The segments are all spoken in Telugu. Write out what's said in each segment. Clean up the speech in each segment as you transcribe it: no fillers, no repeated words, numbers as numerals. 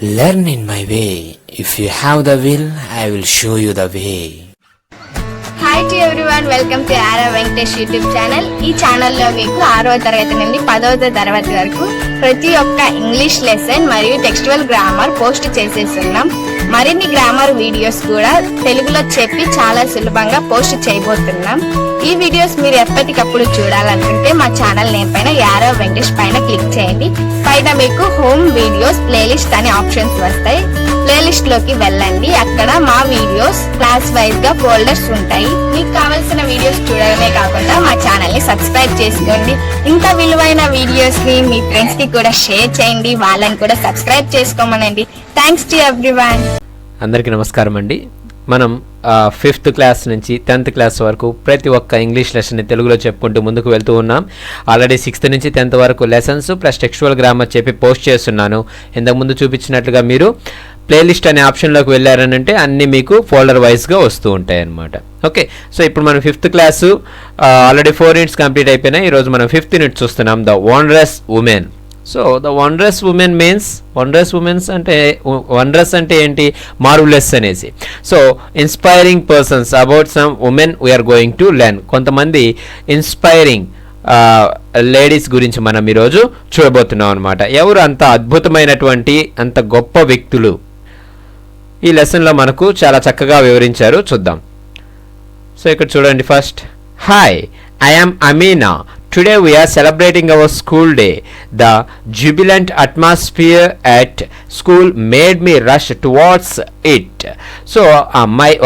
Learn in my way. If you have the will, I will show you the way. Hi to everyone, welcome to Ara Venkatesh YouTube channel. ఈ ఛానల్లో మీకు 6వ తరగతి నుండి 10వ తరగతి వరకు ప్రతి ఒక్క ఇంగ్లీష్ లెసన్ మరియు టెక్స్చువల్ గ్రామర్ పోస్ట్ చేసేస్తున్నాం. మరిన్ని గ్రామర్ వీడియోస్ కూడా తెలుగులో చెప్పి చాలా సులభంగా పోస్ట్ చేయబోతున్నాం. ఈ వీడియోస్ మీరు ఎప్పటికప్పుడు చూడాలనుకుంటే మా ఛానల్ నేమ్ పైన యారో వెంకటేష్ పైన క్లిక్ చేయండి. పైన మీకు హోమ్ వీడియోస్ ప్లేలిస్ట్ అనే ఆప్షన్స్ వస్తాయి. ప్లేలిస్ట్ లోకి వెళ్ళండి. అక్కడ మా వీడియోస్ క్లాస్ వైజ్ గా ఫోల్డర్స్ ఉంటాయి. మీకు కావాల్సిన వీడియోస్ చూడడమే కాకుండా మా ఛానల్ ని సబ్స్క్రైబ్ చేసుకోండి. ఇంకా విలువైన వీడియోస్ ని మీ ఫ్రెండ్స్ కి కూడా షేర్ చేయండి. వాళ్ళని కూడా సబ్స్క్రైబ్ చేసుకోమనండి. Thanks to everyone. అందరికీ నమస్కారం అండి. మనం 5th క్లాస్ నుంచి 10th క్లాస్ వరకు ప్రతి ఒక్క ఇంగ్లీష్ లెసన్ని తెలుగులో చెప్పుకుంటూ ముందుకు వెళ్తూ ఉన్నాం. ఆల్రెడీ 6th నుంచి 10th వరకు లెసన్స్ ప్లస్ టెక్స్చువల్ గ్రామర్ చెప్పి పోస్ట్ చేస్తున్నాను. ఇంతకుముందు చూపించినట్లుగా మీరు ప్లేలిస్ట్ అనే ఆప్షన్లోకి వెళ్ళారనంటే అన్నీ మీకు ఫోల్డర్ వైజ్గా వస్తూ ఉంటాయి అన్నమాట. ఓకే, సో ఇప్పుడు మనం 5th class already 4 units complete అయిపోయినాయి. ఈరోజు మనం 5th యూనిట్ చూస్తున్నాం, the wondrous women. So the wondrous women means wonderous అంటే ఏంటి? మార్వెలస్ అనేసి. So inspiring persons about some women we're going to learn. కొంతమంది ఇన్స్పైరింగ్ లేడీస్ గురించి మనం ఈరోజు చూడబోతున్నాం అనమాట. ఎవరు అంత అద్భుతమైనటువంటి అంత గొప్ప వ్యక్తులు ఈ లెసన్లో మనకు చాలా చక్కగా వివరించారు, చూద్దాం. సో ఇక్కడ చూడండి. First, hi, I am Amina. Today we are celebrating our school day. The jubilant atmosphere at school made me rush towards it. So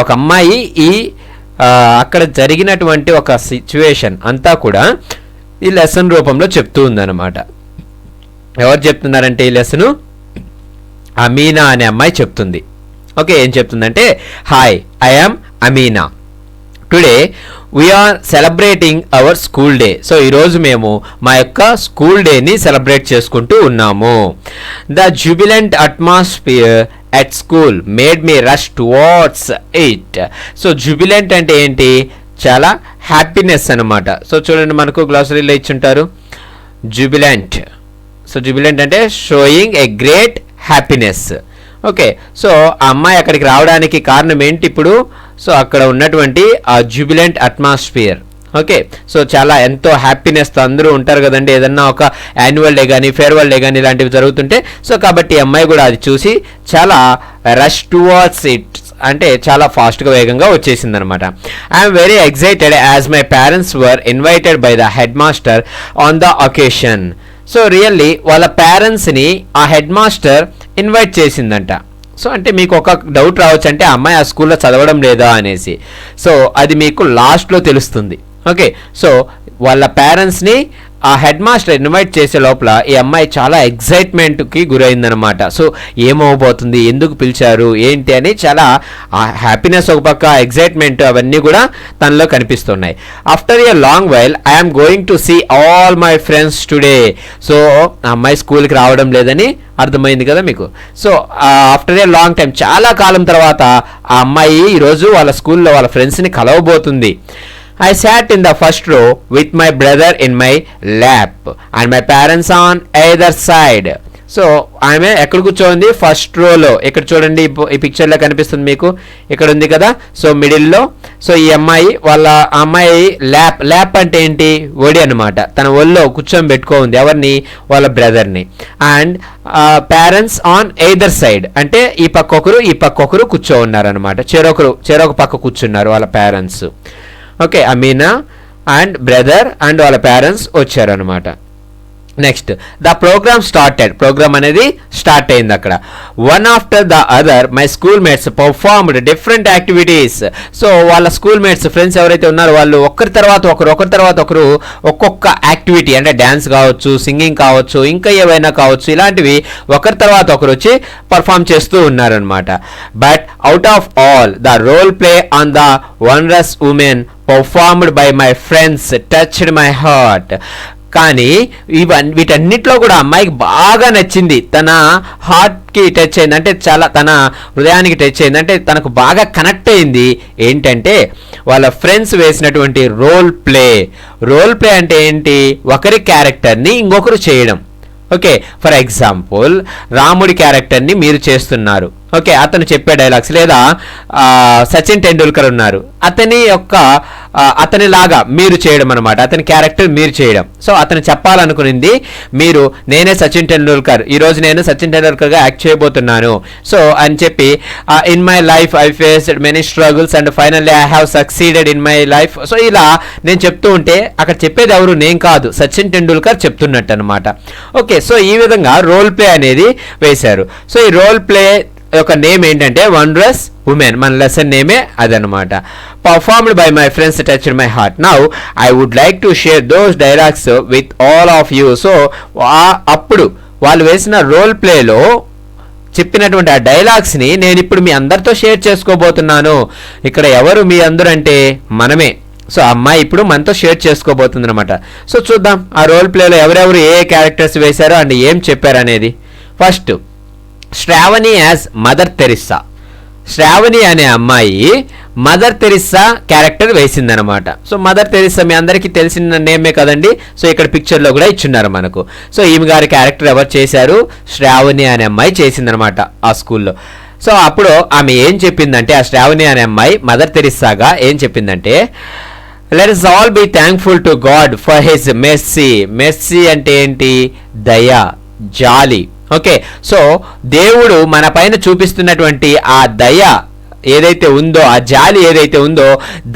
ఒక అమ్మాయి ఈ అక్కడ జరిగినటువంటి ఒక సిచ్యువేషన్ అంతా కూడా ఈ లెసన్ రూపంలో చెప్తూ ఉందన్నమాట. ఎవరు చెప్తున్నారంటే ఈ లెసను అమీనా అనే అమ్మాయి చెప్తుంది. ఓకే, ఏం చెప్తుందంటే, hi, I am Amina. Today we're celebrating our school day. So ఈరోజు మేము మా యొక్క స్కూల్ డేని సెలబ్రేట్ చేసుకుంటూ ఉన్నాము. The jubilant atmosphere at school made me rush towards it. So jubilant అంటే ఏంటి? చాలా హ్యాపీనెస్ అనమాట. సో చూడండి, మనకు గ్లాసరీలో ఇచ్చుంటారు జుబిలెంట్. సో జుబిలెంట్ అంటే showing a great happiness. Okay, so ఆ అమ్మాయి అక్కడికి రావడానికి కారణం ఏంటి ఇప్పుడు? సో అక్కడ ఉన్నటువంటి ఆ జుబిలెంట్ అట్మాస్ఫియర్. ఓకే, సో చాలా ఎంతో హ్యాపీనెస్తో అందరూ ఉంటారు కదండి. ఏదన్నా ఒక యాన్యువల్ డే కానీ ఫేర్వెల్ డే కానీ ఇలాంటివి జరుగుతుంటే, సో కాబట్టి ఈ అమ్మాయి కూడా అది చూసి చాలా రష్ టువర్డ్స్ ఇట్ అంటే చాలా ఫాస్ట్గా వేగంగా వచ్చేసింది అనమాట. I'm very excited as my parents were invited by the head master on the occasion. So really వాళ్ళ పేరెంట్స్ని ఆ హెడ్ మాస్టర్ ఇన్వైట్ చేసిందంట. సో అంటే మీకు ఒక డౌట్ రావచ్చు, అంటే అమ్మాయి ఆ స్కూల్లో చదవడం లేదా అనేసి. సో అది మీకు లాస్ట్లో తెలుస్తుంది. ఓకే, సో వాళ్ళ పేరెంట్స్ని ఆ హెడ్ మాస్టర్ ఇన్వైట్ చేసే లోపల ఈ అమ్మాయి చాలా ఎగ్జైట్మెంట్కి గురైందనమాట. సో ఏమవబోతుంది, ఎందుకు పిలిచారు, ఏంటి అని చాలా హ్యాపీనెస్ ఒక పక్క, ఎగ్జైట్మెంట్ అవన్నీ కూడా తనలో కనిపిస్తున్నాయి. After a long while I'm going to see all my friends today. So ఆ అమ్మాయి స్కూల్కి రావడం లేదని అర్థమైంది కదా మీకు. So after a long time, చాలా కాలం తర్వాత ఆ అమ్మాయి ఈరోజు వాళ్ళ స్కూల్లో వాళ్ళ ఫ్రెండ్స్ని కలవబోతుంది. I sat in the first row with my brother in my lap and my parents on either side. So ఆమె ఎక్కడ కూర్చోంది? ఫస్ట్ రోలో. ఇక్కడ చూడండి, ఈ పిక్చర్లో కనిపిస్తుంది మీకు, ఇక్కడ ఉంది కదా. సో మిడిల్లో. సో ఈ అమ్మాయి అమ్మాయి ల్యాప్ అంటే ఏంటి? ఒడి అనమాట. తన ఒళ్ళో కూర్చొని పెట్టుకోంది. ఎవరిని? వాళ్ళ బ్రదర్ని. And parents on either side అంటే ఈ పక్కొకరు ఈ పక్కొకరు కూర్చో ఉన్నారనమాట. చెరొక పక్క కూర్చున్నారు వాళ్ళ parents. Okay, Amina and brother and వాళ్ళ పేరెంట్స్ వచ్చారనమాట. Next, the program started. Program అనేది స్టార్ట్ అయింది అక్కడ. One after the other my school mates performed different activities. So వాళ్ళ స్కూల్ మేట్స్ ఫ్రెండ్స్ ఎవరైతే ఉన్నారో వాళ్ళు ఒకరి తర్వాత ఒకరు ఒక్కొక్క యాక్టివిటీ అంటే డ్యాన్స్ కావచ్చు, సింగింగ్ కావచ్చు, ఇంకా ఏవైనా కావచ్చు, ఇలాంటివి ఒకరి తర్వాత ఒకరు వచ్చి పర్ఫామ్ చేస్తూ ఉన్నారనమాట. But out of all the role play on the wondrous women performed by my friends touched my heart. కానీ వీటన్నిటిలో కూడా అమ్మాయికి బాగా నచ్చింది, తన హార్ట్కి టచ్ అయింది, అంటే చాలా తన హృదయానికి టచ్ అయింది, అంటే తనకు బాగా కనెక్ట్ అయింది. ఏంటంటే వాళ్ళ ఫ్రెండ్స్ వేసినటువంటి రోల్ ప్లే అంటే ఏంటి? ఒకరి క్యారెక్టర్ని ఇంకొకరు చేయడం. ఓకే, ఫర్ ఎగ్జాంపుల్ రాముడి క్యారెక్టర్ని మీరు చేస్తున్నారు. ఓకే, అతను చెప్పే డైలాగ్స్, లేదా సచిన్ టెండూల్కర్ ఉన్నారు, అతనిలాగా మీరు చేయడం అనమాట, అతని క్యారెక్టర్ మీరు చేయడం. సో అతను చెప్పాలనుకునింది మీరు, నేనే సచిన్ టెండూల్కర్, ఈరోజు నేను సచిన్ టెండూల్కర్గా యాక్ట్ చేయబోతున్నాను. సో అని చెప్పి in my life I faced many struggles and finally I have succeeded in my life. So ఇలా నేను చెప్తూ ఉంటే అక్కడ చెప్పేది ఎవరు, నేను కాదు, సచిన్ టెండూల్కర్ చెప్తున్నట్టు అనమాట. ఓకే, సో ఈ విధంగా రోల్ ప్లే అనేది వేశారు. సో ఈ రోల్ ప్లే యొక్క నేమ్ ఏంటంటే వండరస్ ఉమెన్, మన లెసన్ నేమే అదనమాట. Performed by my friends touched my heart. Now I would like to share those dialogues with all of you. So అప్పుడు వాళ్ళు వేసిన రోల్ ప్లేలో చెప్పినటువంటి ఆ డైలాగ్స్ని నేను ఇప్పుడు మీ అందరితో షేర్ చేసుకోబోతున్నాను. ఇక్కడ ఎవరు మీ అందరూ అంటే మనమే. సో అమ్మాయి ఇప్పుడు మనతో షేర్ చేసుకోబోతుంది అనమాట. సో చూద్దాం ఆ రోల్ ప్లేలో ఎవరెవరు ఏ క్యారెక్టర్స్ వేశారో అండ్ ఏం చెప్పారు అనేది. First, Shravani as Mother Teresa. Shravani అనే అమ్మాయి మదర్ తెరిస్సా క్యారెక్టర్ వేసిందనమాట. సో మదర్ తెరిస్సా మీ అందరికీ తెలిసిన నేమే కదండి. సో ఇక్కడ పిక్చర్లో కూడా ఇచ్చున్నారు మనకు. సో ఈమె గారి క్యారెక్టర్ ఎవరు చేశారు, శ్రావణి అనే అమ్మాయి చేసిందనమాట ఆ స్కూల్లో. సో అప్పుడు ఆమె ఏం చెప్పిందంటే, ఆ శ్రావణి అనే అమ్మాయి మదర్ తెరిస్సాగా ఏం చెప్పిందంటే, let us all be thankful to God for his mercy. Mercy అంటే ఏంటి, దయ, జాలి. ఓకే, సో దేవుడు మన పైన చూపిస్తున్నటువంటి ఆ దయ ఏదైతే ఉందో, ఆ జాలి ఏదైతే ఉందో,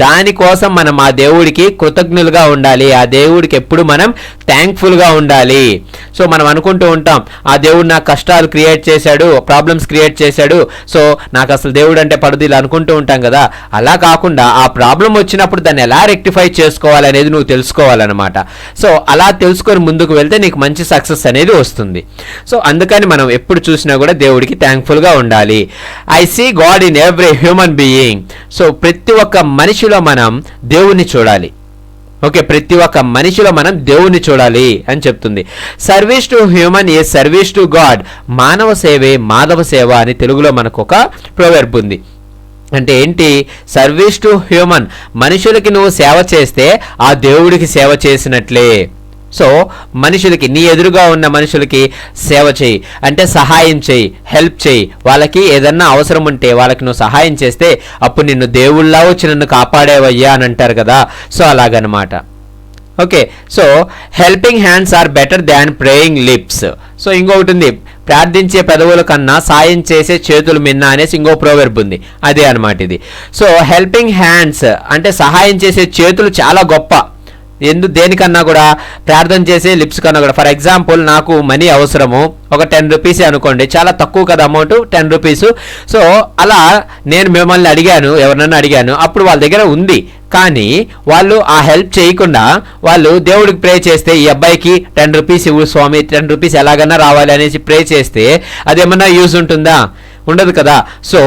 దానికోసం మనం ఆ దేవుడికి కృతజ్ఞులుగా ఉండాలి. ఆ దేవుడికి ఎప్పుడు మనం థ్యాంక్ఫుల్గా ఉండాలి. సో మనం అనుకుంటూ ఉంటాం, ఆ దేవుడు నాకు కష్టాలు క్రియేట్ చేశాడు, ప్రాబ్లమ్స్ క్రియేట్ చేశాడు, సో నాకు అసలు దేవుడు అంటే పడదు, ఇలా అనుకుంటూ ఉంటాం కదా. అలా కాకుండా ఆ ప్రాబ్లం వచ్చినప్పుడు దాన్ని ఎలా రెక్టిఫై చేసుకోవాలనేది నువ్వు తెలుసుకోవాలన్నమాట. సో అలా తెలుసుకొని ముందుకు వెళ్తే నీకు మంచి సక్సెస్ అనేది వస్తుంది. సో అందుకని మనం ఎప్పుడు చూసినా కూడా దేవుడికి థ్యాంక్ఫుల్గా ఉండాలి. I see God in every human being. So ప్రతి ఒక్క మనిషిలో మనం దేవుణ్ణి చూడాలి. ఓకే, ప్రతి ఒక్క మనిషిలో మనం దేవుణ్ణి చూడాలి అని చెప్తుంది. Service to human is service to God. మానవ సేవే మాధవ సేవ అని తెలుగులో మనకు ఒక ప్రొవెర్బ్ ఉంది. అంటే ఏంటి, సర్వీస్ టు హ్యూమన్, మనుషులకి నువ్వు సేవ చేస్తే ఆ దేవుడికి సేవ చేసినట్లే. సో మనుషులకి, నీ ఎదురుగా ఉన్న మనుషులకి సేవ చేయి, అంటే సహాయం చేయి, హెల్ప్ చేయి. వాళ్ళకి ఏదన్నా అవసరం ఉంటే వాళ్ళకి నువ్వు సహాయం చేస్తే అప్పుడు నిన్ను దేవుళ్ళ వచ్చి నన్ను కాపాడేవయ్యా అని అంటారు కదా. సో అలాగనమాట. Okay, so helping hands are better than praying lips. So ఇంకొకటి ఉంది, ప్రార్థించే పెదవుల కన్నా సాయం చేసే చేతులు మిన్న అనేసి ఇంకో ప్రోవెర్బ్ ఉంది. అదే అనమాట ఇది. సో హెల్పింగ్ హ్యాండ్స్ అంటే సహాయం చేసే చేతులు చాలా గొప్ప. దేనికన్నా కూడా, ప్రార్థన చేసే లిప్స్ కన్నా కూడా. ఫర్ ఎగ్జాంపుల్, నాకు మనీ అవసరము, ఒక 10 రూపీస్ అనుకోండి, చాలా తక్కువ కదా అమౌంట్, 10 రూపీస్. సో అలా నేను మిమ్మల్ని అడిగాను, ఎవరినన్నా అడిగాను, అప్పుడు వాళ్ళ దగ్గర ఉంది, కానీ వాళ్ళు ఆ హెల్ప్ చేయకుండా వాళ్ళు దేవుడికి ప్రే చేస్తే, ఈ అబ్బాయికి 10 రూపీస్ ఇవ్వు స్వామి, 10 రూపీస్ ఎలాగన్నా రావాలి అనేసి ప్రే చేస్తే అదేమన్నా యూజ్ ఉంటుందా? ఉండదు కదా. సో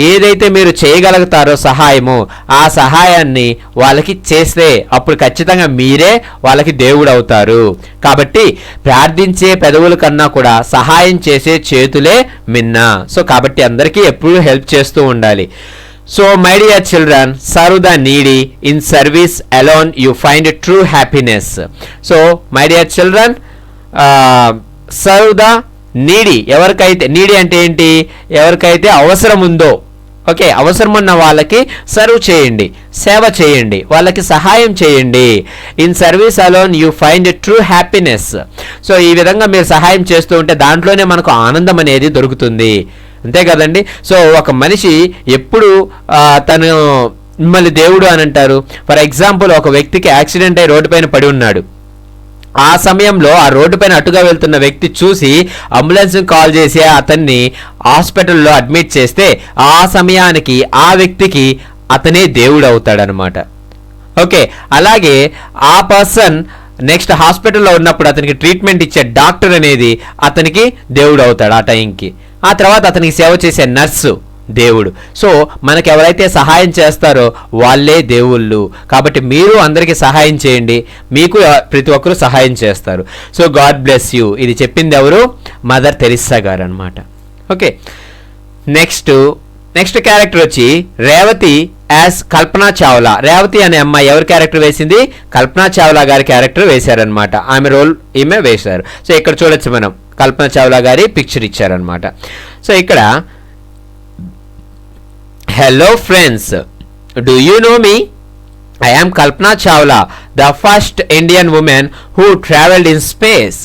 ఏదైతే మీరు చేయగలుగుతారో సహాయము, ఆ సహాయాన్ని వాళ్ళకి చేస్తే అప్పుడు ఖచ్చితంగా మీరే వాళ్ళకి దేవుడు అవుతారు. కాబట్టి ప్రార్థించే పెదవుల కన్నా కూడా సహాయం చేసే చేతులే మిన్న. సో కాబట్టి అందరికీ ఎప్పుడు హెల్ప్ చేస్తూ ఉండాలి. So my dear children, serve the needy. In service alone you find true happiness. So my dear children, serve the needy. ఎవరికైతే నీడీ అంటే ఏంటి, ఎవరికైతే అవసరం ఉందో, ఓకే, అవసరం ఉన్న వాళ్ళకి సర్వ్ చేయండి, సేవ చేయండి, వాళ్ళకి సహాయం చేయండి. In service alone you find true happiness. So ఈ విధంగా మీరు సహాయం చేస్తూ ఉంటే దాంట్లోనే మనకు ఆనందం అనేది దొరుకుతుంది. అంతే కదండి. సో ఒక మనిషి ఎప్పుడు తను మిమ్మల్ని దేవుడు అని అంటారు. ఫర్ ఎగ్జాంపుల్, ఒక వ్యక్తికి యాక్సిడెంట్ అయి రోడ్డు పైన పడి ఉన్నాడు. ఆ సమయంలో ఆ రోడ్డు పైన అటుగా వెళ్తున్న వ్యక్తి చూసి అంబులెన్స్ కాల్ చేసి అతన్ని హాస్పిటల్లో అడ్మిట్ చేస్తే ఆ సమయానికి ఆ వ్యక్తికి అతనే దేవుడు అవుతాడనమాట. ఓకే, అలాగే ఆ పర్సన్ నెక్స్ట్ హాస్పిటల్లో ఉన్నప్పుడు అతనికి ట్రీట్మెంట్ ఇచ్చే డాక్టర్ అనేది అతనికి దేవుడు అవుతాడు ఆ టైంకి. ఆ తర్వాత అతనికి సేవ చేసే నర్సు దేవుడు. సో మనకు ఎవరైతే సహాయం చేస్తారో వాళ్ళే దేవుళ్ళు. కాబట్టి మీరు అందరికీ సహాయం చేయండి, మీకు ప్రతి ఒక్కరు సహాయం చేస్తారు. So God bless you. ఇది చెప్పింది ఎవరు? మదర్ తెరిస్సా గారు అనమాట. ఓకే, నెక్స్ట్ క్యారెక్టర్ వచ్చి రేవతి యాజ్ కల్పనా చావ్లా. రేవతి అనే అమ్మాయి ఎవరి క్యారెక్టర్ వేసింది? కల్పనా చావ్లా గారి క్యారెక్టర్ వేశారనమాట. ఆమె రోల్ ఈమె వేశారు. సో ఇక్కడ చూడొచ్చు మనం కల్పనా చావ్లా గారి పిక్చర్ ఇచ్చారనమాట. సో ఇక్కడ hello friends, do you know me? I am Kalpana Chawla, the first Indian woman who traveled in space.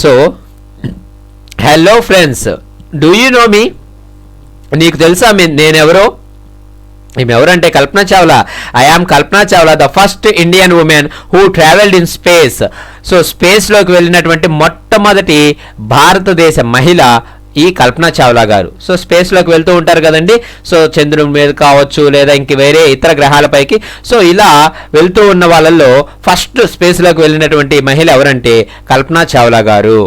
So, hello friends, do you know me? నీకు తెలుసా నేనెవరో? ఈమె ఎవరంటే Kalpana Chawla. I am Kalpana Chawla, the first Indian women who travelled in space. So స్పేస్లోకి వెళ్ళినటువంటి మొట్టమొదటి భారతదేశ మహిళ ఈ కల్పనా చావ్లా గారు. సో స్పేస్లోకి వెళ్తూ ఉంటారు కదండి. సో చంద్రుని మీద కావచ్చు లేదా ఇంక వేరే ఇతర గ్రహాలపైకి. సో ఇలా వెళ్తూ ఉన్న వాళ్ళల్లో ఫస్ట్ స్పేస్లోకి వెళ్ళినటువంటి మహిళ ఎవరంటే కల్పనా చావ్లా గారు.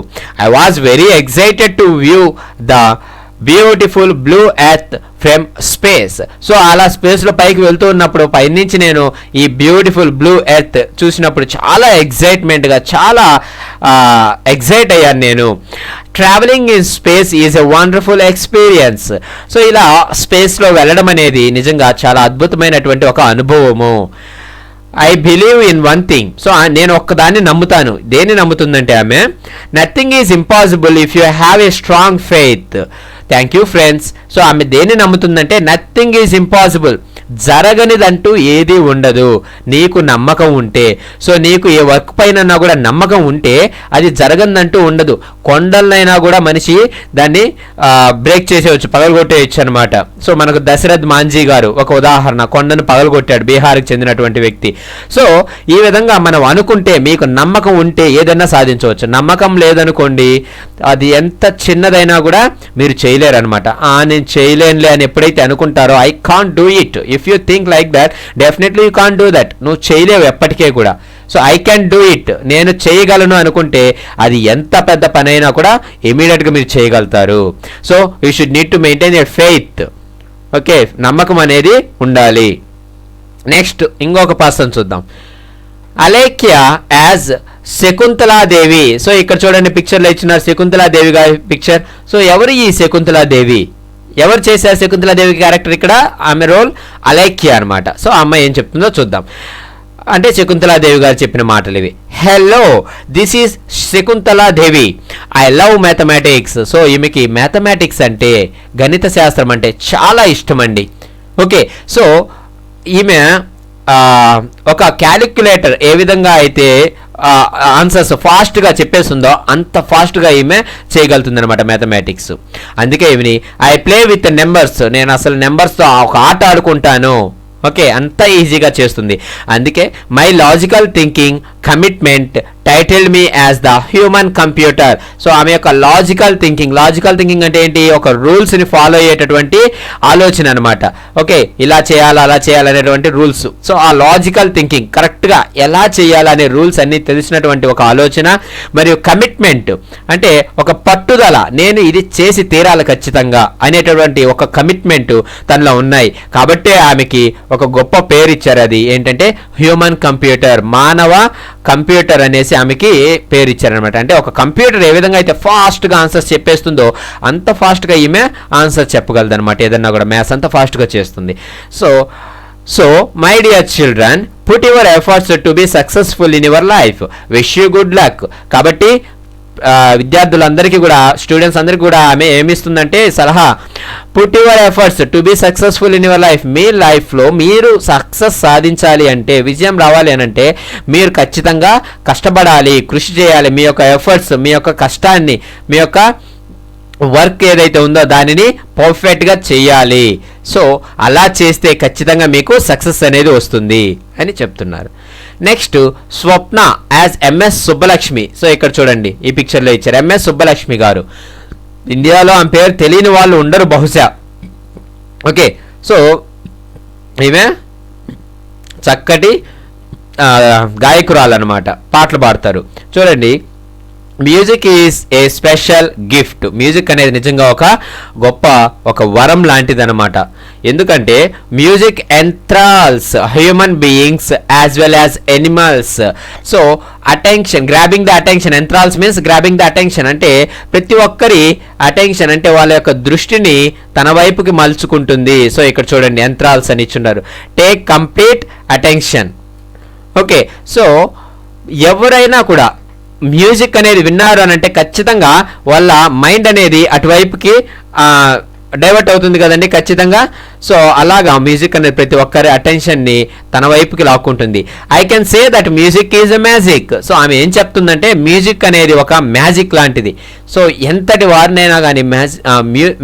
I was very excited to view the beautiful blue earth from space. So అలా స్పేస్లో పైకి వెళ్తూ ఉన్నప్పుడు పైనుంచి నేను ఈ బ్యూటిఫుల్ బ్లూ ఎర్త్ చూసినప్పుడు చాలా ఎగ్జైట్మెంట్గా చాలా ఎగ్జైట్ అయ్యాను నేను. Travelling in space is a wonderful experience. So ఇలా స్పేస్లో వెళ్ళడం అనేది నిజంగా చాలా అద్భుతమైనటువంటి ఒక అనుభవము. I believe in one thing. So నేను ఒక్కదాన్ని నమ్ముతాను. దేన్ని నమ్ముతుందంటే ఆమె, nothing is impossible if you have a strong faith. Thank you friends. So ఆమె దేన్ని నమ్ముతుందంటే నథింగ్ ఈజ్ ఇంపాసిబుల్, జరగనిదంటూ ఏది ఉండదు నీకు నమ్మకం ఉంటే. సో నీకు ఏ వర్క్ పైన కూడా నమ్మకం ఉంటే అది జరగదంటూ ఉండదు. కొండలనైనా కూడా మనిషి దాన్ని బ్రేక్ చేసేయచ్చు, పగలగొట్టేయచ్చు అనమాట. సో మనకు దశరథ్ మాంజీ గారు ఒక ఉదాహరణ, కొండను పగలగొట్టాడు, బీహార్కి చెందినటువంటి వ్యక్తి. సో ఈ విధంగా మనం అనుకుంటే, మీకు నమ్మకం ఉంటే ఏదైనా సాధించవచ్చు. నమ్మకం లేదనుకోండి, అది ఎంత చిన్నదైనా కూడా మీరు చేయలేరు అనమాట. నేను చేయలేనులే అని ఎప్పుడైతే అనుకుంటారో, I can't do it, if you think like that definitely you can't do that. నువ్వు చేయలేవు ఎప్పటికే కూడా. So I can do it, నేను చేయగలను అనుకుంటే అది ఎంత పెద్ద పని అయినా కూడా ఇమీడియట్గా మీరు చేయగలుగుతారు. So you should need to maintain your faith. Okay, నమ్మకం అనేది ఉండాలి. నెక్స్ట్ ఇంకొక పర్సన్ చూద్దాం. అలేఖ్య యాజ్ శకుంతలాదేవి. సో ఇక్కడ చూడండి పిక్చర్లో ఇచ్చినారు శకుంతలాదేవి గారి పిక్చర్. సో ఎవరు ఈ శకుంతలాదేవి? ఎవరు చేశారు శకుంతలాదేవి క్యారెక్టర్? ఇక్కడ ఆమె రోల్ అలేఖ్య అనమాట. సో ఆ అమ్మాయి ఏం చెప్తుందో చూద్దాం. అంటే శకుంతలాదేవి గారు చెప్పిన మాటలు ఇవి. Hello, this is Shakuntala Devi. I love mathematics. So ఈమెకి మ్యాథమెటిక్స్ అంటే, గణిత శాస్త్రం అంటే చాలా ఇష్టం అండి. ఓకే, సో ఈమె ఒక క్యాలిక్యులేటర్ ఏ విధంగా అయితే ఆన్సర్స్ ఫాస్ట్గా చెప్పేస్తుందో అంత ఫాస్ట్గా ఈమె చేయగలుగుతుంది అనమాట మ్యాథమెటిక్స్. అందుకే ఈమెని ఐ ప్లే విత్ నెంబర్స్, నేను అసలు నెంబర్స్తో ఒక ఆట ఆడుకుంటాను. ఓకే, అంత ఈజీగా చేస్తుంది. అందుకే my logical thinking commitment titled me as the human computer. So ఆమె యొక్క లాజికల్ థింకింగ్ అంటే ఏంటి? ఒక రూల్స్ని ఫాలో అయ్యేటటువంటి ఆలోచన అనమాట. ఓకే, ఇలా చేయాలి అలా చేయాలనేటువంటి రూల్స్. సో ఆ లాజికల్ థింకింగ్, కరెక్ట్గా ఎలా చేయాలనే రూల్స్ అన్ని తెలిసినటువంటి ఒక ఆలోచన. మరియు కమిట్మెంట్ అంటే ఒక పట్టుదల, నేను ఇది చేసి తీరాలి ఖచ్చితంగా అనేటటువంటి ఒక కమిట్మెంట్ తనలో ఉన్నాయి. కాబట్టే ఆమెకి ఒక గొప్ప పేరు ఇచ్చారు. అది ఏంటంటే హ్యూమన్ కంప్యూటర్, మానవ కంప్యూటర్ అనేసి ఆమెకి పేరు ఇచ్చారనమాట. అంటే ఒక కంప్యూటర్ ఏ విధంగా అయితే ఫాస్ట్గా ఆన్సర్స్ చెప్పేస్తుందో అంత ఫాస్ట్గా ఈమె ఆన్సర్ చెప్పగలదు అనమాట. ఏదన్నా కూడా మ్యాథ్స్ అంత ఫాస్ట్గా చేస్తుంది. So my dear children, put your efforts to be successful in your life. Wish you good luck. కాబట్టి విద్యార్థులందరికీ కూడా, స్టూడెంట్స్ అందరికీ కూడా ఆమె ఏమిస్తుందంటే సలహా, put your efforts to be successful in your life. మీ లైఫ్లో మీరు సక్సెస్ సాధించాలి అంటే, విజయం రావాలి అని అంటే మీరు ఖచ్చితంగా కష్టపడాలి, కృషి చేయాలి. మీ యొక్క ఎఫర్ట్స్, మీ యొక్క కష్టాన్ని, మీ యొక్క వర్క్ ఏదైతే ఉందో దానిని పర్ఫెక్ట్గా చేయాలి. సో అలా చేస్తే ఖచ్చితంగా మీకు సక్సెస్ అనేది వస్తుంది అని చెప్తున్నారు. నెక్స్ట్ స్వప్న యాజ్ ఎంఎస్ సుబ్బలక్ష్మి. సో ఇక్కడ చూడండి ఈ పిక్చర్లో ఇచ్చారు ఎంఎస్ సుబ్బలక్ష్మి గారు. ఇండియాలో ఆమె పేరు తెలియని వాళ్ళు ఉండరు బహుశా. ఓకే, సో ఈమె చక్కటి గాయకురాలు అనమాట, పాటలు పాడతారు. చూడండి music is a special gift. Music అనేది నిజంగా ఒక వరం లాంటిది అనమాట. ఎందుకంటే music enthralls human beings as well as animals. So attention, grabbing the attention. Enthralls means grabbing the attention అంటే ప్రతి ఒక్కరి అటెన్షన్ అంటే వాళ్ళ యొక్క దృష్టిని తన వైపుకి మలుచుకుంటుంది. సో ఇక్కడ చూడండి ఎంథ్రాల్స్ అని ఇచ్చున్నారు. Take complete attention. Okay, so ఎవరైనా కూడా మ్యూజిక్ అనేది విన్నారు అని అంటే ఖచ్చితంగా వాళ్ళ మైండ్ అనేది అటువైపుకి డైవర్ట్ అవుతుంది కదండి ఖచ్చితంగా. సో అలాగా మ్యూజిక్ అనేది ప్రతి ఒక్కరి అటెన్షన్ని తన వైపుకి లాక్కుంటుంది. I can say that music is a magic. So ఆమె ఏం చెప్తుందంటే మ్యూజిక్ అనేది ఒక మ్యాజిక్ లాంటిది. సో ఎంతటి వారినైనా కానీ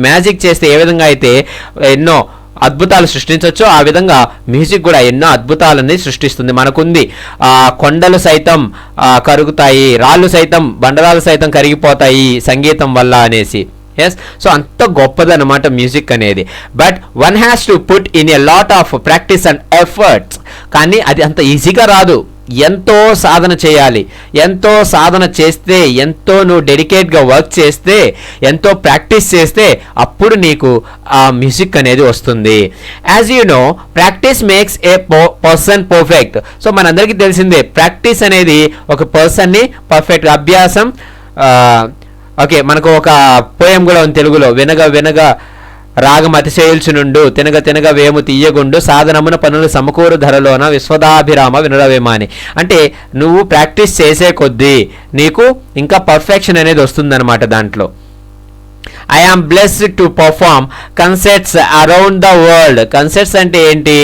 మ్యాజిక్ చేస్తే ఏ విధంగా అయితే ఎన్నో అద్భుతాలు సృష్టించవచ్చు, ఆ విధంగా మ్యూజిక్ కూడా ఎన్నో అద్భుతాలని సృష్టిస్తుంది. మనకుంది కొండలు సైతం కరుగుతాయి, రాళ్ళు సైతం, బండరాలు సైతం కరిగిపోతాయి సంగీతం వల్ల అనేసి. ఎస్, సో అంత గొప్పదన్నమాట మ్యూజిక్ అనేది. But one has to put in a lot of practice and efforts. కానీ అది అంత ఈజీగా రాదు, ఎంతో సాధన చేయాలి. ఎంతో సాధన చేస్తే, ఎంతో నువ్వు డెడికేట్గా వర్క్ చేస్తే, ఎంతో ప్రాక్టీస్ చేస్తే అప్పుడు నీకు ఆ మ్యూజిక్ అనేది వస్తుంది. As you know, practice makes a person perfect. So మనందరికీ తెలిసిందే ప్రాక్టీస్ అనేది ఒక పర్సన్ని పర్ఫెక్ట్. అభ్యాసం, ఓకే, మనకు ఒక పోయం కూడా ఉంది తెలుగులో, వినగా వినగా రాగం అతిశయిల్చునుండు, తినగ తినగ వేము తీయగుండు, సాధనమున పనులు సమకూరు ధరలోన విశ్వదాభిరామ వినరవేమ అని. అంటే నువ్వు ప్రాక్టీస్ చేసే కొద్దీ నీకు ఇంకా పర్ఫెక్షన్ అనేది వస్తుందన్నమాట దాంట్లో. I am blessed to perform concerts around the world. Concerts అంటే ఏంటి?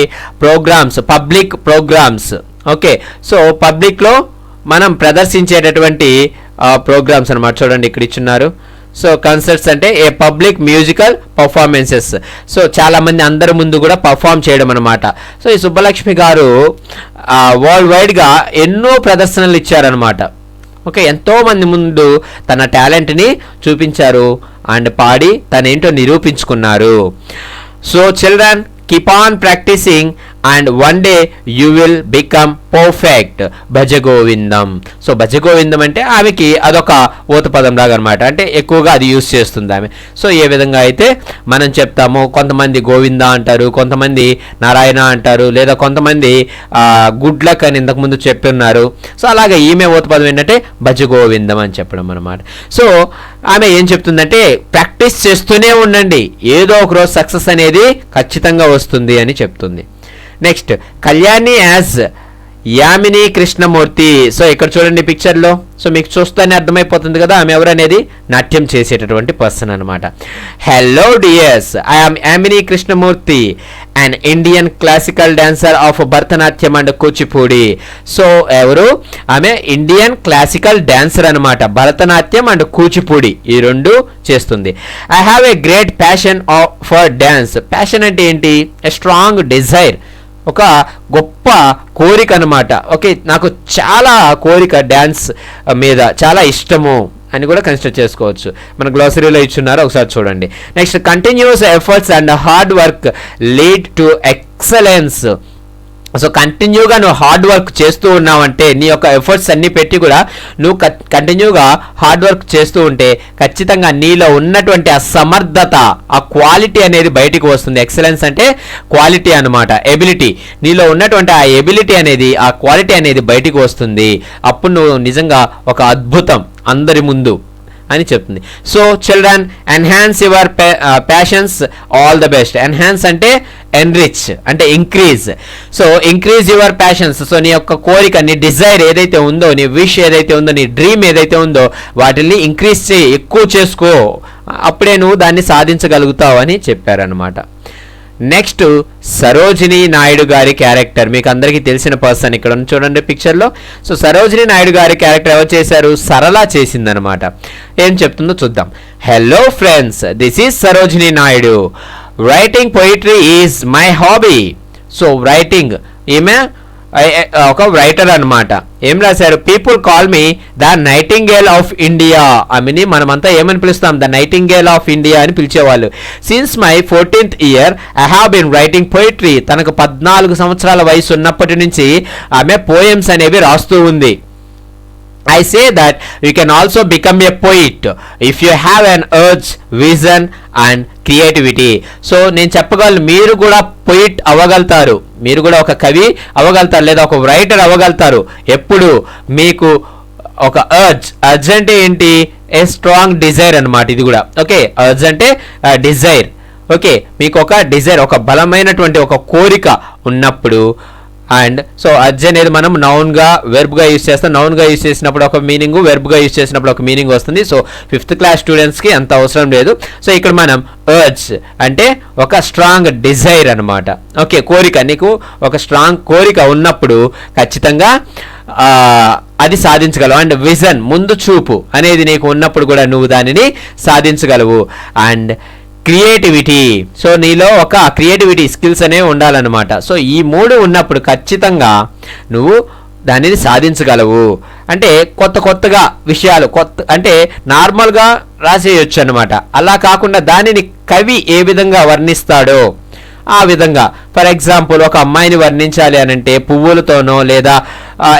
Programs, public programs. Okay, so పబ్లిక్లో మనం ప్రదర్శించేటటువంటి ప్రోగ్రామ్స్ అనమాట. చూడండి ఇక్కడ ఇచ్చున్నారు. సో కన్సర్ట్స్ అంటే ఏ పబ్లిక్ మ్యూజికల్ పర్ఫార్మెన్సెస్. సో చాలామంది అందరి ముందు కూడా పర్ఫామ్ చేయడం అనమాట. సో ఈ సుబ్బలక్ష్మి గారు వరల్డ్ వైడ్గా ఎన్నో ప్రదర్శనలు ఇచ్చారనమాట. ఓకే, ఎంతోమంది ముందు తన టాలెంట్ని చూపించారు అండ్ పాడి తనేంటో నిరూపించుకున్నారు. So children, keep on practicing and one day you will become perfect. Bhaja Govindam. So Bhaja Govindam అంటే ఆమెకి అదొక ఊత పదం లాగా అనమాట. అంటే ఎక్కువగా అది యూస్ చేస్తుంది ఆమె. సో ఏ విధంగా అయితే మనం చెప్తామో, కొంతమంది గోవింద అంటారు, కొంతమంది నారాయణ అంటారు, లేదా కొంతమంది గుడ్ లక్ అని ఇంతకుముందు చెప్తున్నారు. సో అలాగే ఈమె ఊత పదం ఏంటంటే భజగోవిందం అని చెప్పడం అనమాట. సో ఆమె ఏం చెప్తుందంటే ప్రాక్టీస్ చేస్తూనే ఉండండి, ఏదో ఒక రోజు సక్సెస్ అనేది ఖచ్చితంగా వస్తుంది అని చెప్తుంది. Next, Kalyani as Yamini Krishnamurthy. So ఇక్కడ చూడండి పిక్చర్లో. సో మీకు చూస్తేనే అర్థమైపోతుంది కదా ఆమె ఎవరనేది. నాట్యం చేసేటటువంటి పర్సన్ అనమాట. Hello dears, I am Yamini Krishnamurthy, an Indian classical dancer of Bharatanatyam and Kuchipudi. So ఎవరు? ఆమె ఇండియన్ క్లాసికల్ డాన్సర్ అనమాట. భరతనాట్యం అండ్ కూచిపూడి ఈ రెండు చేస్తుంది. I have a great passion for dance. Passion అంటే ఏంటి? ఎ స్ట్రాంగ్ డిజైర్, ఒక గొప్ప కోరిక అనమాట. ఓకే, నాకు చాలా కోరిక డ్యాన్స్ మీద, చాలా ఇష్టము అని కూడా కన్సిడర్ చేసుకోవచ్చు. మన గ్లోసరీలో ఇచ్చున్నారు, ఒకసారి చూడండి. Next, continuous efforts and hard work lead to excellence. So కంటిన్యూగా నువ్వు హార్డ్ వర్క్ చేస్తూ ఉన్నావంటే, నీ యొక్క ఎఫర్ట్స్ అన్ని పెట్టి కూడా నువ్వు కంటిన్యూగా హార్డ్ వర్క్ చేస్తూ ఉంటే ఖచ్చితంగా నీలో ఉన్నటువంటి ఆ సమర్థత, ఆ క్వాలిటీ అనేది బయటికి వస్తుంది. ఎక్సలెన్స్ అంటే క్వాలిటీ అనమాట, ఎబిలిటీ. నీలో ఉన్నటువంటి ఆ ఎబిలిటీ అనేది, ఆ క్వాలిటీ అనేది బయటికి వస్తుంది. అప్పుడు నువ్వు నిజంగా ఒక అద్భుతం అందరి ముందు అని చెప్తుంది. So children, enhance your passions, all the best. Enhance అంటే ఎన్రిచ్, అంటే increase. So increase your passions. So నీ యొక్క కోరిక, నీ డిజైర్ ఏదైతే ఉందో, నీ విష్ ఏదైతే ఉందో, నీ డ్రీమ్ ఏదైతే ఉందో వాటిని ఇంక్రీజ్ చేయి, ఎక్కువ చేసుకో, అప్పుడే నువ్వు దాన్ని సాధించగలుగుతావు అని చెప్పారనమాట. నెక్స్ట్, సరోజిని నాయుడు గారి క్యారెక్టర్. మీకు అందరికీ తెలిసిన పర్సన్ ఇక్కడ చూడండి పిక్చర్లో. సో సరోజిని నాయుడు గారి క్యారెక్టర్ ఎవరు చేశారు? సరళ చేసిందనమాట. ఏం చెప్తుందో చూద్దాం. Hello friends, this is Sarojini Naidu. Writing poetry is my hobby. So writing, ఈమె ఒక రైటర్ అనమాట. ఏం రాశారు? People call me the nightingale of India. ఆమెని మనమంతా ఏమని పిలుస్తాం? ద నైటింగేల్ ఆఫ్ ఇండియా అని పిలిచేవాళ్ళు. Since my 14th year I have been writing poetry. తనకు 14 సంవత్సరాల వయసు ఉన్నప్పటి నుంచి ఆమె పోయమ్స్ అనేవి రాస్తూ ఉంది. I say that you can also become a poet if you have an urge, vision and creativity. So నేను చెప్పగలను మీరు కూడా పొయిట్ అవ్వగలుగుతారు, మీరు కూడా ఒక కవి అవ్వగలుగుతారు లేదా ఒక రైటర్ అవ్వగలుగుతారు ఎప్పుడు మీకు ఒక అర్జ్ అంటే ఏంటి, ఏ స్ట్రాంగ్ డిజైర్ అన్నమాట ఇది కూడా. ఓకే, అర్జ్ అంటే డిజైర్. ఓకే, మీకు ఒక డిజైర్, ఒక బలమైనటువంటి ఒక కోరిక ఉన్నప్పుడు. అండ్ సో అర్జ్ అనేది మనం నౌన్గా వెర్బ్గా యూజ్ చేస్తాం. నౌన్గా యూజ్ చేసినప్పుడు ఒక మీనింగ్, వెర్బ్గా యూజ్ చేసినప్పుడు ఒక మీనింగ్ వస్తుంది. సో 5th క్లాస్ స్టూడెంట్స్కి అంత అవసరం లేదు. సో ఇక్కడ మనం అర్జ్ అంటే ఒక స్ట్రాంగ్ డిజైర్ అనమాట. ఓకే, కోరిక, నీకు ఒక స్ట్రాంగ్ కోరిక ఉన్నప్పుడు ఖచ్చితంగా అది సాధించగలవు. అండ్ విజన్, ముందు చూపు అనేది నీకు ఉన్నప్పుడు కూడా నువ్వు దానిని సాధించగలవు. అండ్ క్రియేటివిటీ, సో నీలో ఒక క్రియేటివిటీ స్కిల్స్ అనేవి ఉండాలన్నమాట. సో ఈ 3 ఉన్నప్పుడు ఖచ్చితంగా నువ్వు దానిని సాధించగలవు. అంటే కొత్తగా విషయాలు, అంటే నార్మల్గా రాసేయచ్చు అనమాట. అలా కాకుండా దానిని కవి ఏ విధంగా వర్ణిస్తాడో ఆ విధంగా. ఫర్ ఎగ్జాంపుల్, ఒక అమ్మాయిని వర్ణించాలి అని అంటే పువ్వులతోనో లేదా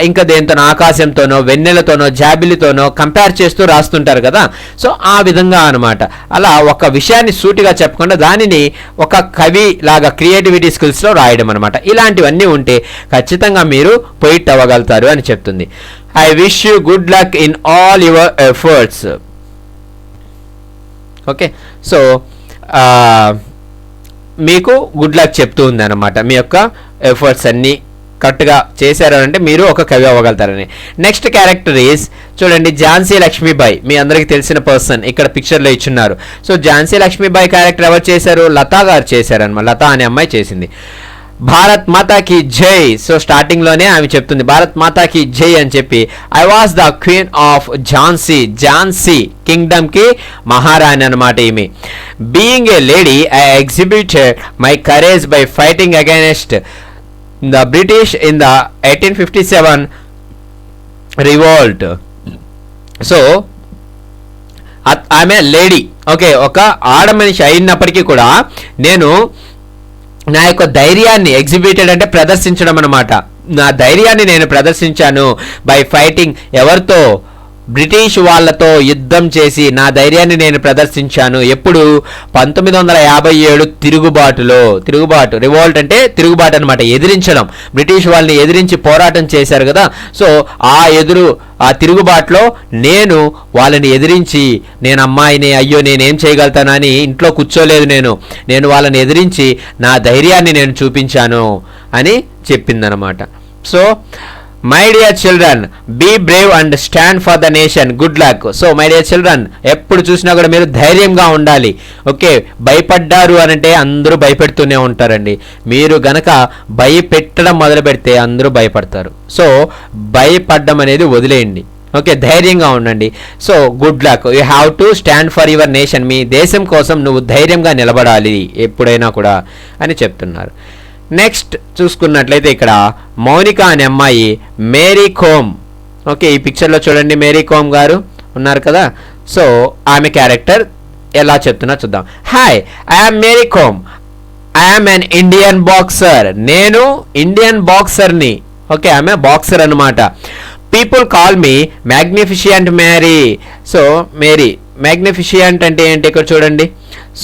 ఇంకా దేంతోనో, ఆకాశంతోనో, వెన్నెలతోనో, జాబిలితోనో కంపేర్ చేస్తూ రాస్తుంటారు కదా. సో ఆ విధంగా అనమాట. అలా ఒక విషయాన్ని సూటిగా చెప్పకుండా దానిని ఒక కవి లాగా క్రియేటివిటీ స్కిల్స్లో రాయడం అనమాట. ఇలాంటివన్నీ ఉంటే ఖచ్చితంగా మీరు పొయిట్ అవ్వగలుగుతారు అని చెప్తుంది. I wish you good luck in all your efforts. Okay, so మీకు గుడ్ లక్ చెప్తూ ఉంది అనమాట. మీ యొక్క ఎఫర్ట్స్ అన్నీ కరెక్ట్గా చేశారు అంటే మీరు ఒక కవి అవ్వగలుగుతారని. నెక్స్ట్ క్యారెక్టర్ ఈజ్, చూడండి, ఝాన్సీ లక్ష్మీబాయి. మీ అందరికీ తెలిసిన పర్సన్ ఇక్కడ పిక్చర్లో ఇచ్చున్నారు. సో ఝాన్సీ లక్ష్మీబాయి క్యారెక్టర్ ఎవరు చేశారు, లతా గారు చేశారనమాట. లతా అనే అమ్మాయి చేసింది. భారత్ మాతాకి జై. సో స్టార్టింగ్లోనే ఆమె చెప్తుంది భారత్ మాతాకి జై అని చెప్పి. I was the queen of Jhansi. Jhansi కింగ్డమ్కి మహారాణి అనమాట ఈమె. Being a lady I exhibited my courage by fighting against the British in the 1857 revolt. So ఆమె లేడీ, ఓకే, ఒక ఆడ మనిషి అయినప్పటికీ కూడా నేను నా యొక్క ధైర్యాన్ని, ఎగ్జిబిటెడ్ అంటే ప్రదర్శించడం అనమాట, నా ధైర్యాన్ని నేను ప్రదర్శించాను. బై ఫైటింగ్, ఎవరితో, బ్రిటిష్ వాళ్ళతో యుద్ధం చేసి నా ధైర్యాన్ని నేను ప్రదర్శించాను. ఎప్పుడు, 1957 తిరుగుబాటు, రివోల్ట్ అంటే తిరుగుబాటు అనమాట, ఎదిరించడం. బ్రిటిష్ వాళ్ళని ఎదిరించి పోరాటం చేశారు కదా. సో ఆ తిరుగుబాటులో నేను వాళ్ళని ఎదిరించి, నేను అమ్మాయిని, అయ్యో నేనేం చేయగలుగుతానని ఇంట్లో కూర్చోలేదు, నేను వాళ్ళని ఎదిరించి నా ధైర్యాన్ని నేను చూపించాను అని చెప్పిందనమాట. So my dear children, be brave and stand for the nation, good luck. So my dear children, ఎప్పుడు చూసినా కూడా మీరు ధైర్యంగా ఉండాలి. ఓకే, భయపడ్డారు అనంటే అందరూ భయపెడుతూనే ఉంటారండి. మీరు గనక భయపెట్టడం మొదలు పెడితే అందరూ భయపడతారు. సో భయపడడం అనేది వదిలేయండి. ఓకే, ధైర్యంగా ఉండండి. So good luck, you have to stand for your nation. మీ దేశం కోసం నువ్వు ధైర్యంగా నిలబడాలి ఎప్పుడైనా కూడా అని చెప్తున్నారు. నెక్స్ట్ చూసుకున్నట్లయితే ఇక్కడ మౌనిక అనే అమ్మాయి, మేరీ కోమ్. ఓకే, ఈ పిక్చర్లో చూడండి మేరీ కోమ్ గారు ఉన్నారు కదా. సో ఆమె క్యారెక్టర్ ఎలా చెప్తున్నా చూద్దాం. Hi, I'm Mary Kom, I'm an Indian boxer. నేను ఇండియన్ బాక్సర్ని. ఓకే, ఆమె బాక్సర్ అనమాట. People call me magnificent Mary. So Mary, magnificent అంటే ఏంటి ఇక్కడ చూడండి.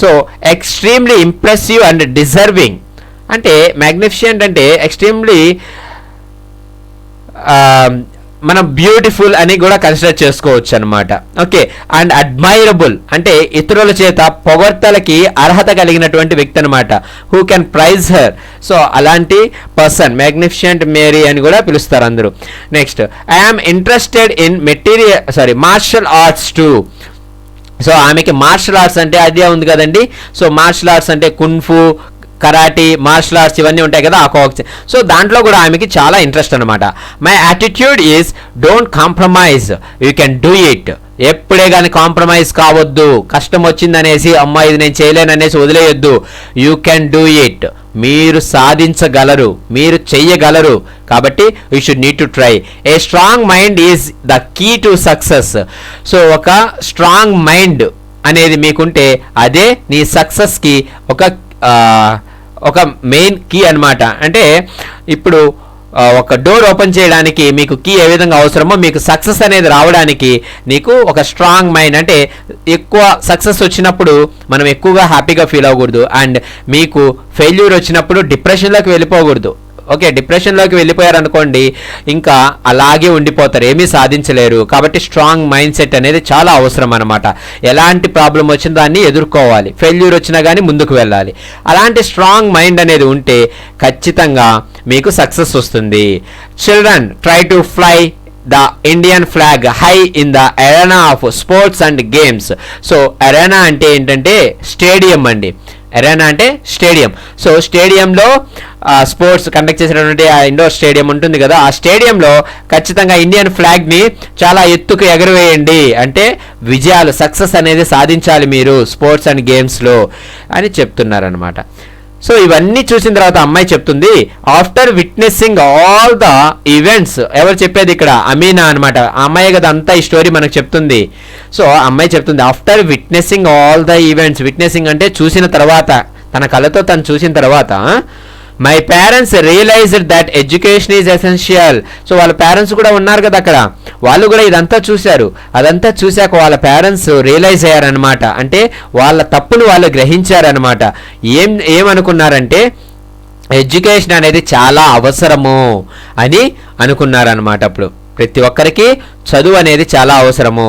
So extremely impressive and deserving. అంటే మ్యాగ్నిఫిషియంట్ అంటే ఎక్స్ట్రీమ్లీ మనం బ్యూటిఫుల్ అని కూడా కన్సిడర్ చేసుకోవచ్చు అనమాట. ఓకే, అండ్ అడ్మైరబుల్ అంటే ఇతరుల చేత పొగడ్తలకి అర్హత కలిగినటువంటి వ్యక్తి అనమాట. Who can praise her. So అలాంటి పర్సన్ మ్యాగ్నిఫిషియంట్ మేరీ అని కూడా పిలుస్తారు అందరూ. Next, I'm interested in martial arts too. So ఆమెకి మార్షల్ ఆర్ట్స్ అంటే ఐడియా ఉంది కదండి. సో మార్షల్ ఆర్ట్స్ అంటే కున్ఫు, కరాటీ, మార్షల్ ఆర్ట్స్ ఇవన్నీ ఉంటాయి కదా, సో దాంట్లో కూడా ఆమెకి చాలా ఇంట్రెస్ట్ అనమాట. My attitude is don't compromise, you can do it. ఎప్పుడే కానీ కాంప్రమైజ్ కావద్దు. కష్టం వచ్చిందనేసి అమ్మా ఇది నేను చేయలేననేసి వదిలేయొద్దు. You can do it. మీరు సాధించగలరు, మీరు చెయ్యగలరు. కాబట్టి you should need to try. A strong mind is the key to success. So ఒక స్ట్రాంగ్ మైండ్ అనేది మీకుంటే అదే నీ సక్సెస్కి ఒక మెయిన్ కీ అనమాట. అంటే ఇప్పుడు ఒక డోర్ ఓపెన్ చేయడానికి మీకు కీ ఏ విధంగా అవసరమో మీకు సక్సెస్ అనేది రావడానికి నీకు ఒక స్ట్రాంగ్ మైండ్, అంటే ఎక్కువ సక్సెస్ వచ్చినప్పుడు మనం ఎక్కువగా హ్యాపీగా ఫీల్ అవ్వకూడదు, అండ్ మీకు ఫెయిల్యూర్ వచ్చినప్పుడు డిప్రెషన్లోకి వెళ్ళిపోకూడదు. ఓకే, డిప్రెషన్లోకి వెళ్ళిపోయారనుకోండి ఇంకా అలాగే ఉండిపోతారు, ఏమీ సాధించలేరు. కాబట్టి స్ట్రాంగ్ మైండ్ సెట్ అనేది చాలా అవసరం అనమాట. ఎలాంటి ప్రాబ్లం వచ్చినా దాన్ని ఎదుర్కోవాలి, ఫెయిల్యూర్ వచ్చినా కానీ ముందుకు వెళ్ళాలి. అలాంటి స్ట్రాంగ్ మైండ్ అనేది ఉంటే ఖచ్చితంగా మీకు సక్సెస్ వస్తుంది. Children try to fly the Indian flag high in the arena of sports and games. So arena అంటే ఏంటంటే స్టేడియం అండి. అరేనా అంటే స్టేడియం. సో స్టేడియంలో స్పోర్ట్స్ కండక్ట్ చేసినటువంటి ఆ ఇండోర్ స్టేడియం ఉంటుంది కదా, ఆ స్టేడియంలో ఖచ్చితంగా ఇండియన్ ఫ్లాగ్ని చాలా ఎత్తుకు ఎగరవేయండి, అంటే విజయాలు సక్సెస్ అనేది సాధించాలి మీరు స్పోర్ట్స్ అండ్ గేమ్స్లో అని చెప్తున్నారనమాట. సో ఇవన్నీ చూసిన తర్వాత అమ్మాయి చెప్తుంది, after witnessing all the events. ఎవరు చెప్పేది ఇక్కడ? అమీనా అనమాట. ఆ అమ్మాయి కదా అంతా ఈ స్టోరీ మనకు చెప్తుంది. సో అమ్మాయి చెప్తుంది, after witnessing all the events. Witnessing అంటే చూసిన తర్వాత, తన కళ్ళతో తను చూసిన తర్వాత, my parents realised that education is essential. So వాళ్ళ పేరెంట్స్ కూడా ఉన్నారు కదా అక్కడ, వాళ్ళు కూడా ఇదంతా చూశారు. అదంతా చూశాక వాళ్ళ పేరెంట్స్ రియలైజ్ అయ్యారనమాట, అంటే వాళ్ళ తప్పును వాళ్ళు గ్రహించారనమాట. ఏమనుకున్నారంటే ఎడ్యుకేషన్ అనేది చాలా అవసరము అని అనుకున్నారనమాట. అప్పుడు ప్రతి ఒక్కరికి చదువు అనేది చాలా అవసరము.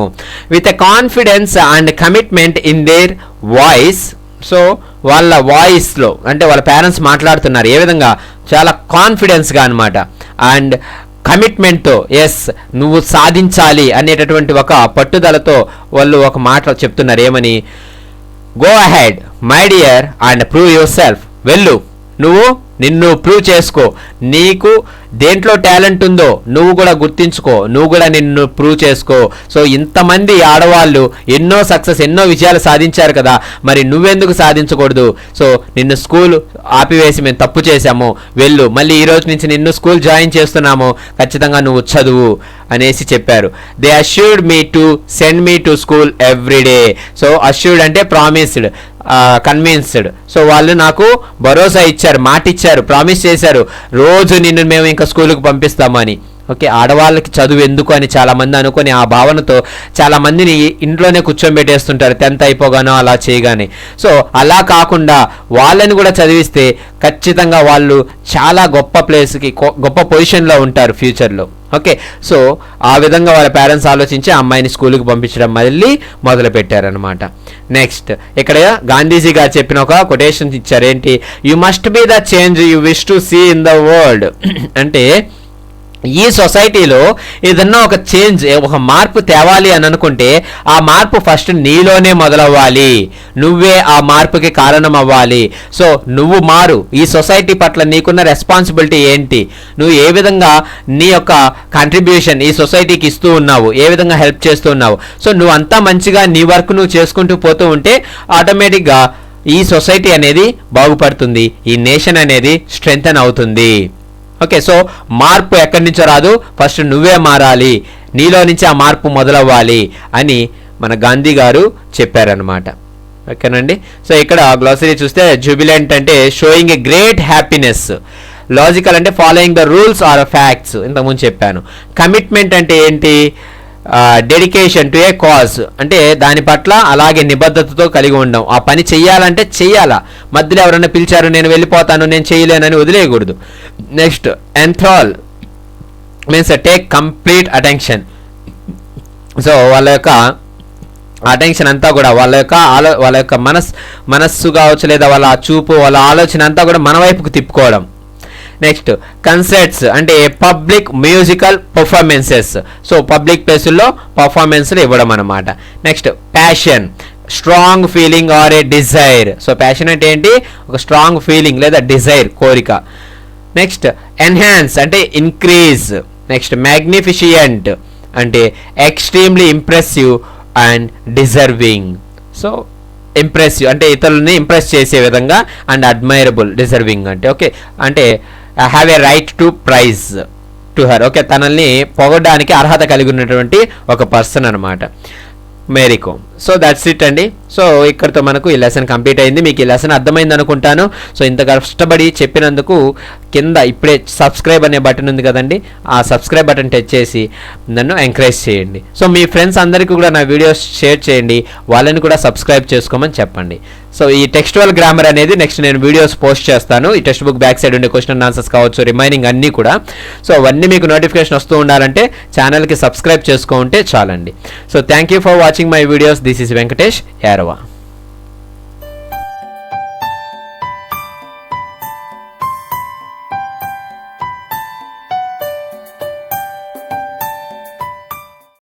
With a confidence and commitment in their voice. So వాళ్ళ వాయిస్లో అంటే వాళ్ళ పేరెంట్స్ మాట్లాడుతున్నారు ఏ విధంగా, చాలా కాన్ఫిడెన్స్గా అనమాట, అండ్ కమిట్మెంట్తో, ఎస్ నువ్వు సాధించాలి అనేటటువంటి ఒక పట్టుదలతో వాళ్ళు ఒక మాట చెప్తున్నారు. ఏమని? Go ahead my dear and prove your self. వెళ్ళు, నువ్వు నిన్ను ప్రూవ్ చేసుకో, నీకు దేంట్లో టాలెంట్ ఉందో నువ్వు కూడా గుర్తించుకో, నువ్వు కూడా నిన్ను ప్రూవ్ చేసుకో. సో ఇంతమంది ఆడవాళ్ళు ఎన్నో సక్సెస్, ఎన్నో విజయాలు సాధించారు కదా, మరి నువ్వెందుకు సాధించకూడదు? సో నిన్ను స్కూల్ ఆపివేసి మేము తప్పు చేశాము, వెళ్ళు, మళ్ళీ ఈ రోజు నుంచి నిన్ను స్కూల్ జాయిన్ చేస్తున్నాము, ఖచ్చితంగా నువ్వు చదువు అనేసి చెప్పారు. They assured me to send me to school everyday. So assured అంటే ప్రామిస్డ్, కన్విన్స్డ్. సో వాళ్ళు నాకు భరోసా ఇచ్చారు, మాట ఇచ్చారు, ప్రామిస్ చేశారు, రోజు నిన్ను మేము ఇంకా స్కూల్కి పంపిస్తామని. ఓకే, ఆడవాళ్ళకి చదువు ఎందుకు అని చాలామంది అనుకొని ఆ భావనతో చాలామందిని ఇంట్లోనే కూర్చోబెట్టేస్తుంటారు 10th అయిపోగానో అలా చేయగానే. సో అలా కాకుండా వాళ్ళని కూడా చదివిస్తే ఖచ్చితంగా వాళ్ళు చాలా గొప్ప ప్లేస్కి, గొప్ప పొజిషన్లో ఉంటారు ఫ్యూచర్లో. ఓకే, సో ఆ విధంగా వాళ్ళ పేరెంట్స్ ఆలోచించి అమ్మాయిని స్కూల్కి పంపించడం మళ్ళీ మొదలు పెట్టారనమాట. నెక్స్ట్ ఇక్కడ గాంధీజీ గారు చెప్పిన ఒక కొటేషన్ ఇచ్చారు. ఏంటి? You must be the change you wish to see in the world. అంటే ఈ సొసైటీలో ఏదన్నా ఒక చేంజ్, ఒక మార్పు తేవాలి అని అనుకుంటే ఆ మార్పు ఫస్ట్ నీలోనే మొదలవ్వాలి, నువ్వే ఆ మార్పుకి కారణం అవ్వాలి. సో నువ్వు మారు, ఈ సొసైటీ పట్ల నీకున్న రెస్పాన్సిబిలిటీ ఏంటి, నువ్వు ఏ విధంగా నీ యొక్క కంట్రిబ్యూషన్ ఈ సొసైటీకి ఇస్తూ ఉన్నావు, ఏ విధంగా హెల్ప్ చేస్తూ ఉన్నావు. సో నువ్వు అంతా మంచిగా నీ వర్క్ నువ్వు చేసుకుంటూ పోతూ ఉంటే ఆటోమేటిక్గా ఈ సొసైటీ అనేది బాగుపడుతుంది, ఈ నేషన్ అనేది స్ట్రెంగ్తన్ అవుతుంది. ఓకే, సో మార్పు ఎక్కడి నుంచో రాదు, ఫస్ట్ నువ్వే మారాలి, నీలో నుంచి ఆ మార్పు మొదలవ్వాలి అని మన గాంధీ గారు చెప్పారనమాట. ఓకేనండి. సో ఇక్కడ గ్లాసరీ చూస్తే జూబిలెంట్ అంటే showing a great happiness, logical అంటే following the rules or facts, ఇంతకుముందు చెప్పాను. కమిట్మెంట్ అంటే ఏంటి? డెడికేషన్ టు ఏ కాజ్, అంటే దాని పట్ల అలాగే నిబద్ధతతో కలిగి ఉండడం. ఆ పని చెయ్యాలంటే చెయ్యాలా, మధ్యలో ఎవరైనా పిలిచారు నేను వెళ్ళిపోతాను నేను చేయలేనని వదిలేయకూడదు. Next enthral means take complete attention. So వాళ్ళ యొక్క అటెన్షన్ అంతా కూడా వాళ్ళ యొక్క మనస్సు కావచ్చు, లేదా వాళ్ళ చూపు, వాళ్ళ ఆలోచన అంతా కూడా మన వైపుకు తిప్పుకోవడం. నెక్స్ట్ కన్సర్ట్స్ అంటే public musical performances. So public ప్లేసుల్లో పర్ఫార్మెన్స్లు ఇవ్వడం అనమాట. Next passion, strong feeling or a desire. So passion అంటే ఏంటి? ఒక స్ట్రాంగ్ ఫీలింగ్ లేదా డిజైర్, కోరిక. నెక్స్ట్ ఎన్హాన్స్ అంటే ఇంక్రీజ్. నెక్స్ట్ మ్యాగ్నిఫిషియంట్ అంటే extremely impressive and deserving. So impressive అంటే ఇతరులని ఇంప్రెస్ చేసే విధంగా, అండ్ అడ్మైరబుల్ డిజర్వింగ్ అంటే ఓకే అంటే have a right to praise to her. Okay, తనల్ని పొగడానికి అర్హత కలిగి ఉన్నటువంటి ఒక పర్సన్ అనమాట Mary Kom. So that's it అండి. సో ఇక్కడితో మనకు ఈ లెసన్ కంప్లీట్ అయింది. మీకు ఈ లెసన్ అర్థమైంది అనుకుంటాను. సో ఇంత కష్టపడి చెప్పినందుకు కింద ఇప్పుడే సబ్స్క్రైబ్ అనే బటన్ ఉంది కదండి, ఆ సబ్స్క్రైబ్ బటన్ టచ్ చేసి నన్ను ఎంకరేజ్ చేయండి. సో మీ ఫ్రెండ్స్ అందరికీ కూడా నా వీడియోస్ షేర్ చేయండి, వాళ్ళని కూడా సబ్స్క్రైబ్ చేసుకోమని చెప్పండి. సో ఈ టెక్స్చువల్ గ్రామర్ అనేది నెక్స్ట్ నేను వీడియోస్ పోస్ట్ చేస్తాను. ఈ టెక్స్ట్ బుక్ బ్యాక్ సైడ్ ఉండే క్వశ్చన్ అండ్ ఆన్సర్స్ కావచ్చు, రిమైనింగ్ అన్నీ కూడా. సో అవన్నీ మీకు నోటిఫికేషన్ వస్తూ ఉండాలంటే ఛానల్కి సబ్స్క్రైబ్ చేసుకుంటే చాలండి. So thank you for watching my videos. This is Venkatesh యారవా.